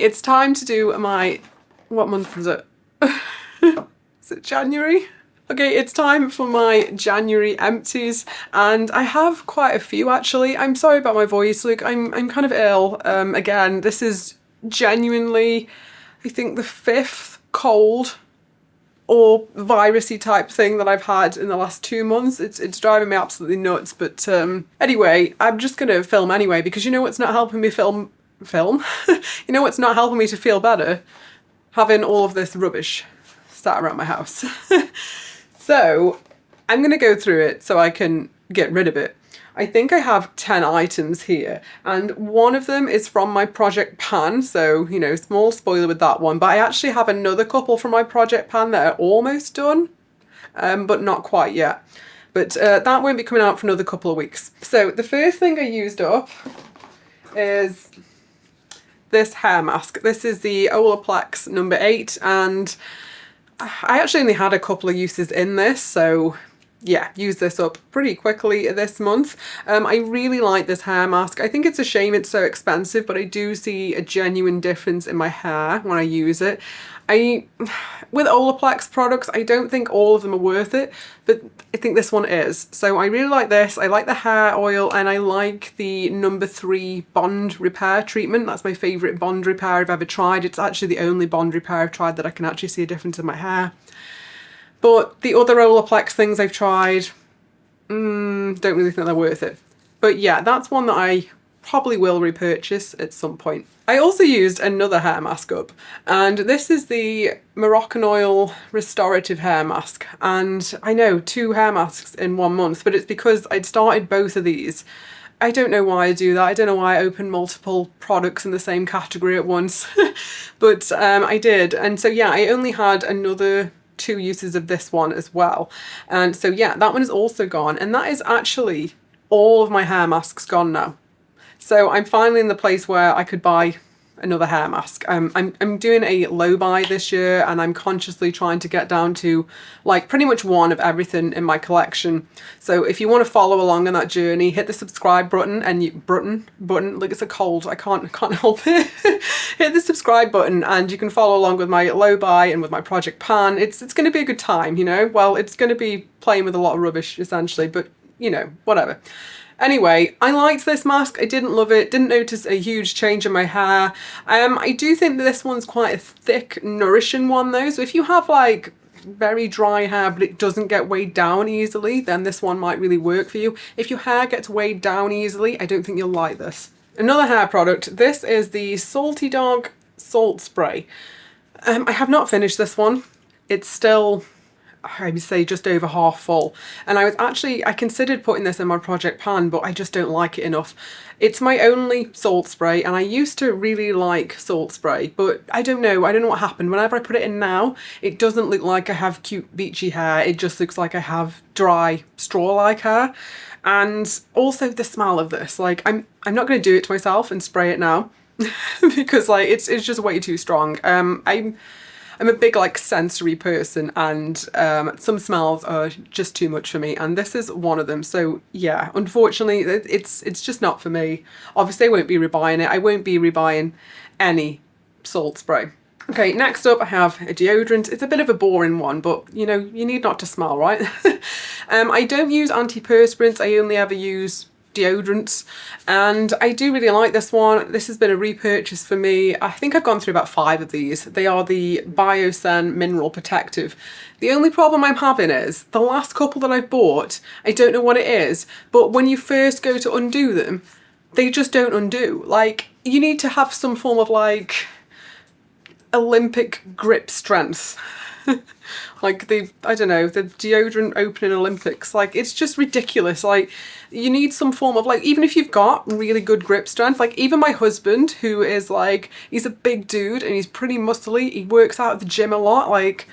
it's time to do my, what month is it? Is it January? Okay, it's time for my January empties, and I have quite a few actually. I'm sorry about my voice, look, I'm kind of ill. Again, this is genuinely, I think, the 5th cold or virusy type thing that I've had in the last 2 months. It's driving me absolutely nuts, but anyway, I'm just gonna film anyway, because you know what's not helping me film? You know what's not helping me to feel better? Having all of this rubbish sat around my house. So I'm gonna go through it so I can get rid of it. I think I have 10 items here, and one of them is from my project pan, so, you know, small spoiler with that one, but I actually have another couple from my project pan that are almost done, but not quite yet. But that won't be coming out for another couple of weeks. So the first thing I used up is this hair mask. This is the Olaplex number 8, and I actually only had a couple of uses in this, so yeah, use this up pretty quickly this month. I really like this hair mask. I think it's a shame it's so expensive, but I do see a genuine difference in my hair when I use it. With Olaplex products, I don't think all of them are worth it, but I think this one is. So I really like this. I like the hair oil, and I like the number 3 bond repair treatment. That's my favourite bond repair I've ever tried. It's actually the only bond repair I've tried that I can actually see a difference in my hair. But the other Olaplex things I've tried, don't really think they're worth it. But yeah, that's one that I probably will repurchase at some point. I also used another hair mask up, and this is the Morrocanoil restorative hair mask. And I know, 2 hair masks in 1 month, but it's because I'd started both of these. I don't know why I do that. I don't know why I open multiple products in the same category at once, but I did. And so yeah, I only had another 2 uses of this one as well. And so yeah, that one is also gone, and that is actually all of my hair masks gone now. So I'm finally in the place where I could buy another hair mask. I'm doing a low buy this year, and I'm consciously trying to get down to like pretty much one of everything in my collection. So if you want to follow along on that journey, hit the subscribe button, and button, like it's a cold, I can't help it. Hit the subscribe button, and you can follow along with my low buy and with my project pan. It's going to be a good time, you know. Well, it's going to be playing with a lot of rubbish essentially, but you know, whatever. Anyway, I liked this mask. I didn't love it, didn't notice a huge change in my hair. I do think that this one's quite a thick, nourishing one though. So if you have like very dry hair but it doesn't get weighed down easily, then this one might really work for you. If your hair gets weighed down easily, I don't think you'll like this. Another hair product, this is the Salty Dog Salt Spray. I have not finished this one. It's still, I would say, just over half full, and I considered putting this in my project pan, but I just don't like it enough. It's my only salt spray, and I used to really like salt spray, but I don't know what happened. Whenever I put it in now, it doesn't look like I have cute beachy hair, it just looks like I have dry straw-like hair. And also the smell of this, like I'm not going to do it to myself and spray it now because like it's just way too strong. I'm a big like sensory person, and some smells are just too much for me, and this is one of them. So yeah, unfortunately it's just not for me. Obviously I won't be rebuying it. I won't be rebuying any salt spray. Okay, next up I have a deodorant. It's a bit of a boring one, but you know, you need not to smell, right? I don't use antiperspirants. I only ever use deodorants, and I do really like this one. This has been a repurchase for me. I think I've gone through about 5 of these. They are the Biosen Mineral Protective. The only problem I'm having is the last couple that I've bought, I don't know what it is, but when you first go to undo them, they just don't undo. Like, you need to have some form of like Olympic grip strength. Like I don't know, the deodorant opening Olympics, like it's just ridiculous. Like you need some form of like, even if you've got really good grip strength, like even my husband, who is like, he's a big dude and he's pretty muscly, he works out at the gym a lot, like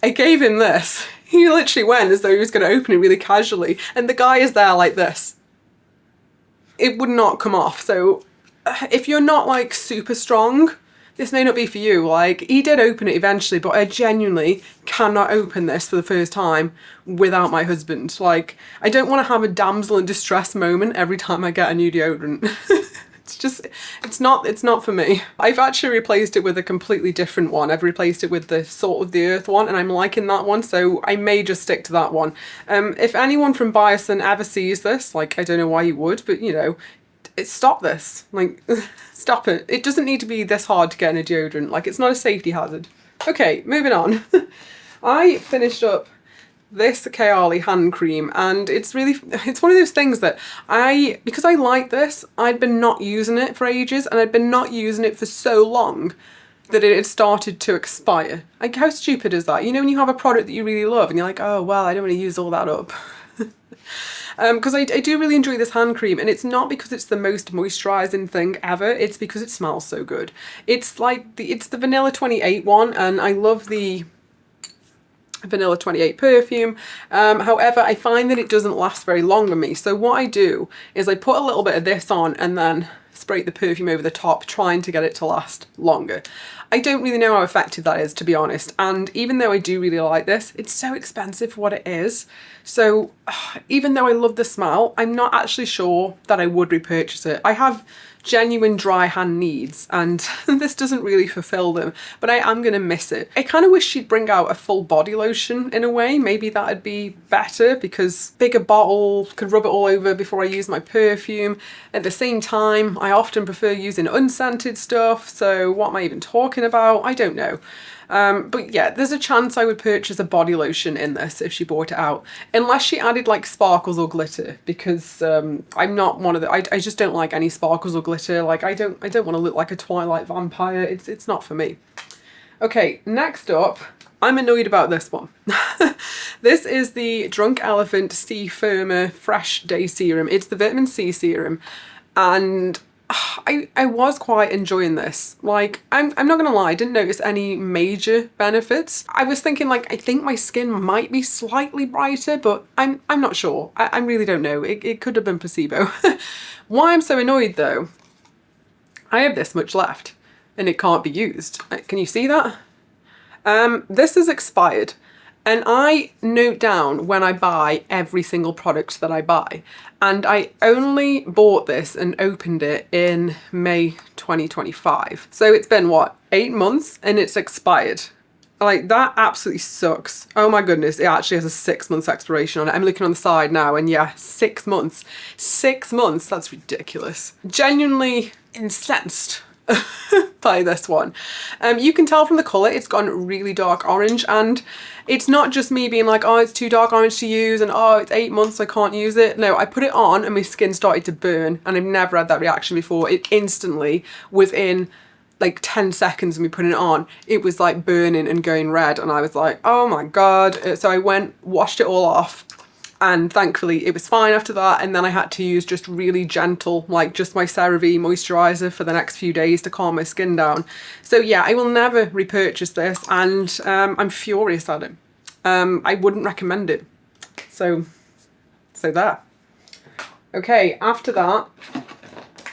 I gave him this, he literally went as though he was going to open it really casually, and the guy is there like this. It would not come off. So if you're not like super strong, this may not be for you. Like, he did open it eventually, but I genuinely cannot open this for the first time without my husband. Like, I don't want to have a damsel in distress moment every time I get a new deodorant. it's not for me. I've actually replaced it with a completely different one. I've replaced it with the Salt of the Earth one, and I'm liking that one, so I may just stick to that one. If anyone from Biosen ever sees this, like, I don't know why you would, but you know, stop this. Like, stop it. It doesn't need to be this hard to get in a deodorant. Like, it's not a safety hazard. Okay, moving on. I finished up this Kayali hand cream, and it's one of those things that because I like this, I'd been not using it for ages, and I'd been not using it for so long that it had started to expire. Like, how stupid is that? You know, when you have a product that you really love and you're like, oh well, I don't want to use all that up. Because I do really enjoy this hand cream, and it's not because it's the most moisturising thing ever, it's because it smells so good. It's like it's the Vanilla 28 one, and I love the Vanilla 28 perfume. However, I find that it doesn't last very long on me. So what I do is I put a little bit of this on and then spray the perfume over the top, trying to get it to last longer. I don't really know how effective that is, to be honest. And even though I do really like this, it's so expensive for what it is. So even though I love the smell, I'm not actually sure that I would repurchase it. I have genuine dry hand needs, and this doesn't really fulfill them, but I am gonna miss it. I kind of wish she'd bring out a full body lotion in a way. Maybe that'd be better, because bigger bottle, could rub it all over before I use my perfume. At the same time, I often prefer using unscented stuff, so what am I even talking about? I don't know. But yeah, there's a chance I would purchase a body lotion in this if she brought it out, unless she added like sparkles or glitter, because I'm not one of the, I just don't like any sparkles or glitter. Like, I don't want to look like a Twilight vampire. It's not for me. Okay, next up, I'm annoyed about this one. This is the Drunk Elephant C Firmer Fresh Day Serum. It's the vitamin C serum, and I was quite enjoying this. Like, I'm not gonna lie, I didn't notice any major benefits. I was thinking, like, I think my skin might be slightly brighter, but I'm not sure. I really don't know. It could have been placebo. Why I'm so annoyed though, I have this much left and it can't be used. Can you see that? This is expired. And I note down when I buy every single product that I buy. And I only bought this and opened it in May 2025. So it's been, what, 8 months, and it's expired. Like, that absolutely sucks. Oh my goodness, it actually has a 6 months expiration on it. I'm looking on the side now, and yeah, 6 months. 6 months, that's ridiculous. Genuinely incensed by this one. You can tell from the colour it's gone really dark orange, and it's not just me being like, oh, it's too dark orange to use, and oh, it's 8 months, I can't use it. No, I put it on and my skin started to burn, and I've never had that reaction before. It instantly, within like 10 seconds of me putting it on, it was like burning and going red, and I was like, oh my god. So I went, washed it all off, and thankfully it was fine after that. And then I had to use just really gentle, like just my CeraVe moisturiser for the next few days to calm my skin down. So yeah, I will never repurchase this, and I'm furious at it. I wouldn't recommend it. So there. Okay, after that,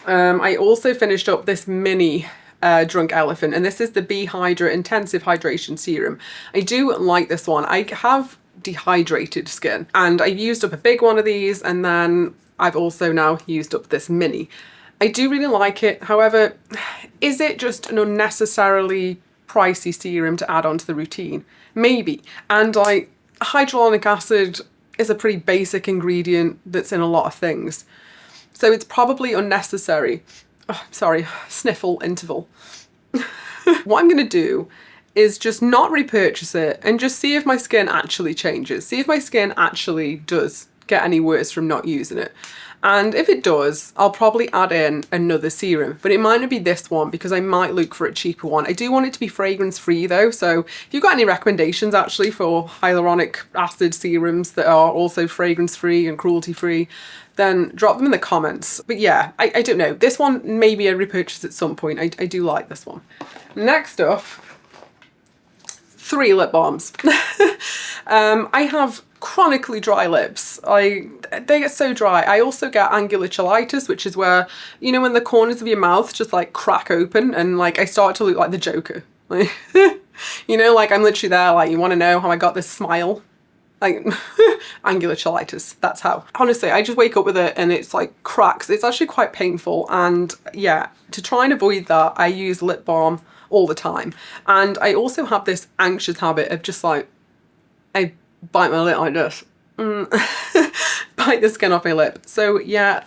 I also finished up this mini Drunk Elephant, and this is the Be Hydra Intensive Hydration Serum. I do like this one. I have dehydrated skin, and I've used up a big one of these, and then I've also now used up this mini. I do really like it. However, is it just an unnecessarily pricey serum to add onto the routine? Maybe. And like, hyaluronic acid is a pretty basic ingredient that's in a lot of things, so it's probably unnecessary. Oh, sorry, sniffle interval. What I'm gonna do is just not repurchase it and just see if my skin actually changes. See if my skin actually does get any worse from not using it. And if it does, I'll probably add in another serum, but it might not be this one because I might look for a cheaper one. I do want it to be fragrance free though, so if you've got any recommendations actually for hyaluronic acid serums that are also fragrance free and cruelty free, then drop them in the comments. But yeah, I don't know. This one, maybe I repurchase at some point. I do like this one. Next up, 3 lip balms. I have chronically dry lips. They get so dry. I also get angular cheilitis, which is where, you know, when the corners of your mouth just like crack open and like I start to look like the Joker. Like, you know, like I'm literally there, like, you want to know how I got this smile? like angular cheilitis, that's how. Honestly, I just wake up with it and it's like cracks. It's actually quite painful, and yeah, to try and avoid that, I use lip balm all the time. And I also have this anxious habit of just like, I bite my lip like this. Bite the skin off my lip. So yeah,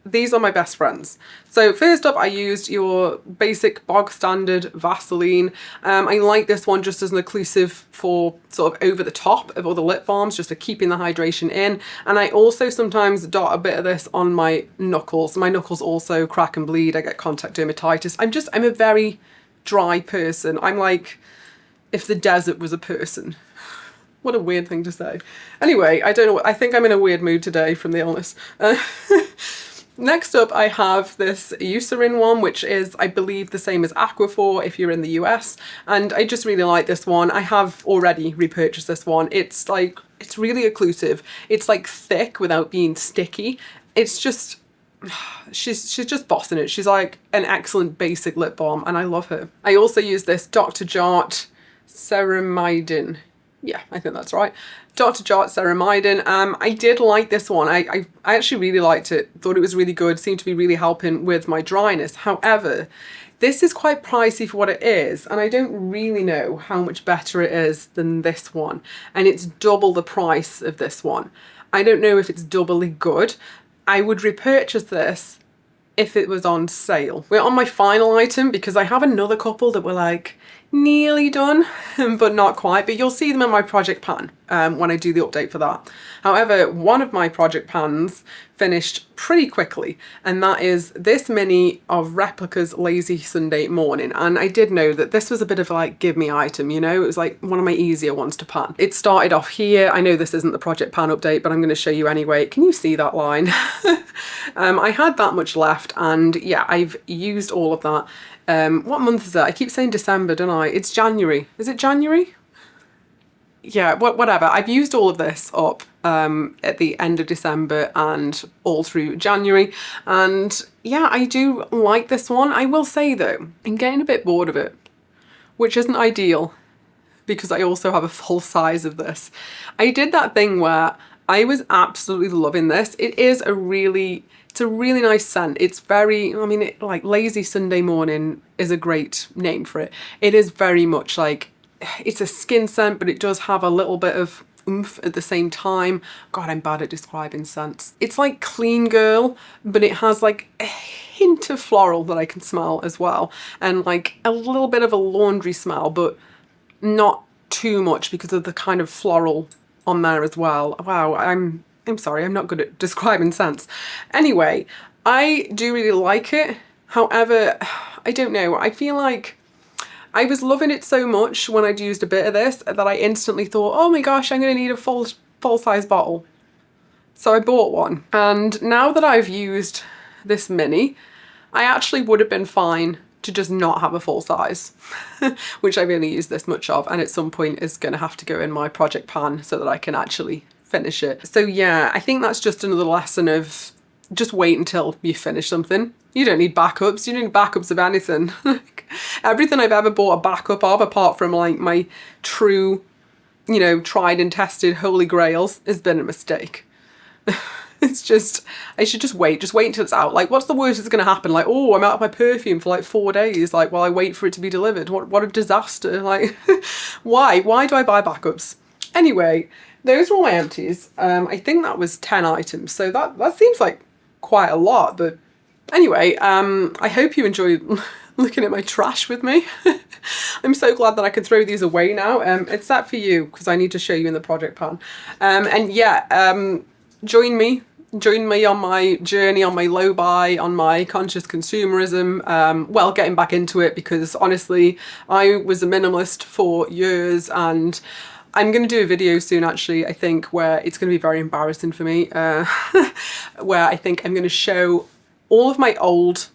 these are my best friends. So first up, I used your basic bog standard Vaseline. I like this one just as an occlusive for sort of over the top of other lip balms, just for keeping the hydration in. And I also sometimes dot a bit of this on my knuckles. My knuckles also crack and bleed. I get contact dermatitis. I'm a very dry person. I'm like if the desert was a person. What a weird thing to say. Anyway, I don't know. I think I'm in a weird mood today from the illness. Next up, I have this Eucerin one, which is, I believe, the same as Aquaphor if you're in the US. And I just really like this one. I have already repurchased this one. It's like, it's really occlusive. It's like thick without being sticky. It's just, she's just bossing it. She's like an excellent basic lip balm and I love her. I also use this Dr. Jart Ceramidin. Yeah, I think that's right. Dr. Jart Ceramidin. I did like this one. I actually really liked it. Thought it was really good. Seemed to be really helping with my dryness. However, this is quite pricey for what it is, and I don't really know how much better it is than this one. And it's double the price of this one. I don't know if it's doubly good. I would repurchase this if it was on sale. We're on my final item because I have another couple that were like nearly done, but not quite. But you'll see them in my project pan when I do the update for that. However, one of my project pans finished pretty quickly, and that is this mini of Replica's Lazy Sunday Morning. And I did know that this was a bit of like give me item, you know, it was like one of my easier ones to pan. It started off here. I know this isn't the project pan update, but I'm going to show you anyway. Can you see that line? I had that much left, and yeah, I've used all of that. What month is it? I keep saying December, don't I? It's January. Is it January? Yeah, whatever. I've used all of this up at the end of December and all through January. And yeah, I do like this one. I will say though, I'm getting a bit bored of it, which isn't ideal because I also have a full size of this. I did that thing where I was absolutely loving this. It's a really nice scent. It's very, I mean, like Lazy Sunday Morning is a great name for it. It is very much like, it's a skin scent, but it does have a little bit of oomph at the same time. God, I'm bad at describing scents. It's like Clean Girl, but it has like a hint of floral that I can smell as well. And like a little bit of a laundry smell, but not too much because of the kind of floral on there as well. Wow, I'm sorry, I'm not good at describing scents. Anyway, I do really like it. However, I don't know, I feel like I was loving it so much when I'd used a bit of this that I instantly thought, oh my gosh, I'm going to need a full size bottle. So I bought one. And now that I've used this mini, I actually would have been fine to just not have a full size, which I've only used this much of, and at some point is going to have to go in my project pan so that I can actually finish it. So yeah, I think that's just another lesson of just wait until you finish something. You don't need backups. You don't need backups of anything. Everything I've ever bought a backup of, apart from like my true, you know, tried and tested holy grails, has been a mistake. It's just, I should just wait until it's out. Like, what's the worst that's going to happen? Like, oh, I'm out of my perfume for like 4 days, like, while I wait for it to be delivered. What a disaster. Like, why do I buy backups? Anyway, those were all my empties. I think that was 10 items. So that seems like quite a lot, but anyway, I hope you enjoyed looking at my trash with me. I'm so glad that I can throw these away now, except for you, because I need to show you in the project pan. And yeah, join me on my journey, on my low buy, on my conscious consumerism, well, getting back into it, because honestly, I was a minimalist for years, and I'm going to do a video soon, actually, I think, where it's going to be very embarrassing for me, where I think I'm going to show all of my old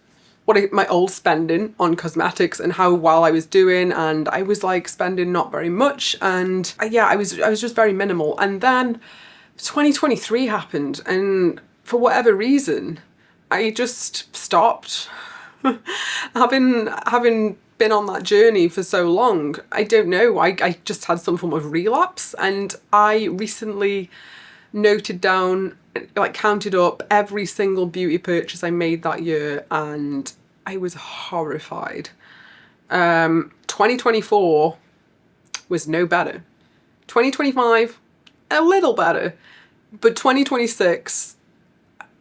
spending on cosmetics and how well I was doing, and I was like spending not very much, and yeah, I was just very minimal. And then 2023 happened, and for whatever reason, I just stopped. having been on that journey for so long. I don't know, I just had some form of relapse, and I recently noted down, like counted up every single beauty purchase I made that year, and I was horrified. 2024 was no better. 2025, a little better. But 2026,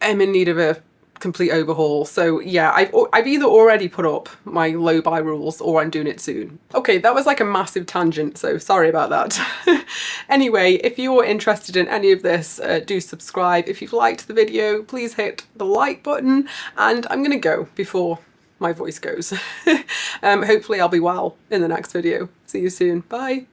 I'm in need of a complete overhaul. So yeah, I've either already put up my low buy rules or I'm doing it soon. Okay, that was like a massive tangent, so sorry about that. Anyway, if you're interested in any of this, do subscribe. If you've liked the video, please hit the like button, and I'm gonna go before my voice goes. Hopefully I'll be well in the next video. See you soon. Bye.